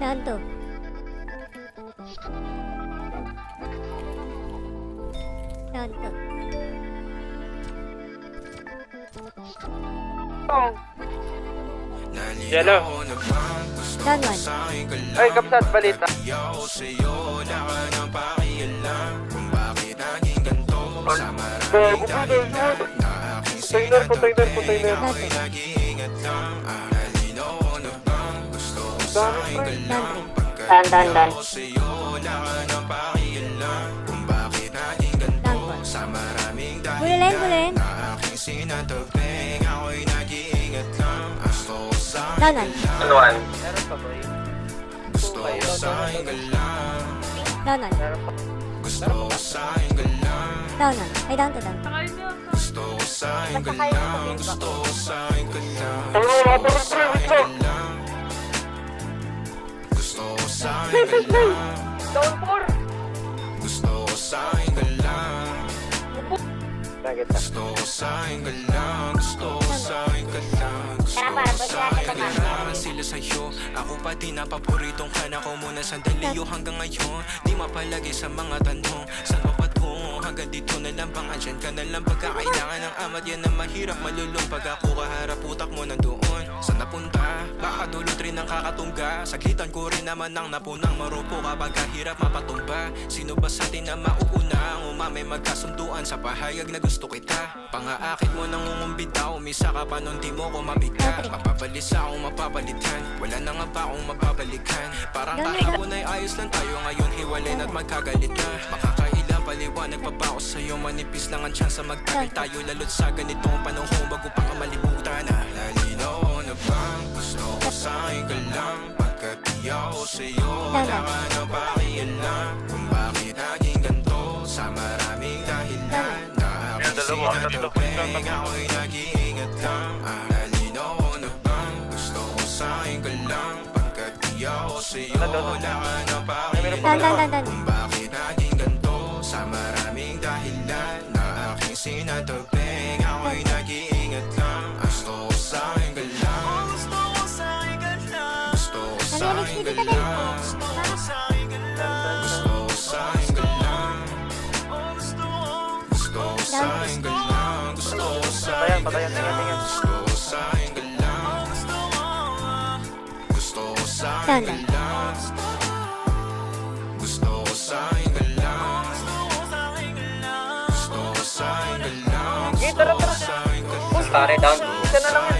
Down 2. Down 2. Yellow. Down 1. Ay, kapsat, balita. Container. Down 3. Dan. Down 4. Bulin. Down 1. Meron pa ba yun? Down 1. Down 1. Ay, down 2. Down 2. Sila sa'yo, ako pati na paboritong ka na ko muna sandali hanggang ngayon. Di mapalagi sa mga tanong, saan papatungo hanggang dito na lang bang andyan ka na lang pagkakailangan ng amat. Yan ang mahirap malulong pag ako kaharap utak mo nandoon. Saan napunta? Baka dulot rin ang kakatungga. Saglitan ko rin naman ang napunang marupo kapag kahirap mapatumba. Sino ba sa atin na mauuna ang umamay magkasunduan sa pahayag na gusto kita? Pangaakit mo nang umumbita, umisa ka pa nun di mo ko mabigla. Mapapalis akong mapapalitan, wala na nga ba akong mapabalikan? Parang kahapon ay ayos lang tayo, ngayon hiwalay na't magkagalit na. Makakailang paliwanag pa ba ako sa'yo, manipis lang ang tsansa magtagal tayo. Lalo't sa ganitong panahon bago pa ka malibutan na. Nalinaw na bang gusto ko sa'yo ka lang, pagkat di ako sa'yo wala ka na pakialam. Kung bakit naging ganito sa maraming dahilan. Ako'y nag-iingat lang. Nalinaw na bang gusto ko sa'yo ka lang, pagkat di ako sa'yo wala ka na pakialam. Kung bakit naging ganito sa maraming dahilan na aking sinataping. Ako'y nag-iingat lang. Gusto ko sa'yo ka lang. Gusto ko sa'yo ka lang. Gusto ko sa'yo ka lang. Gusto ko sa'yo ka lang. Gusto ko sa'yo ka lang. Gusto ko sa'yo ka lang. Patayan. Gusto ko sa'yo ka lang. Gusto ko sa'yo ka lang. Gusto ko sa'yo ka lang. Gusto ko sa'yo ka lang. Tara. Pare down. Isa na lang yan.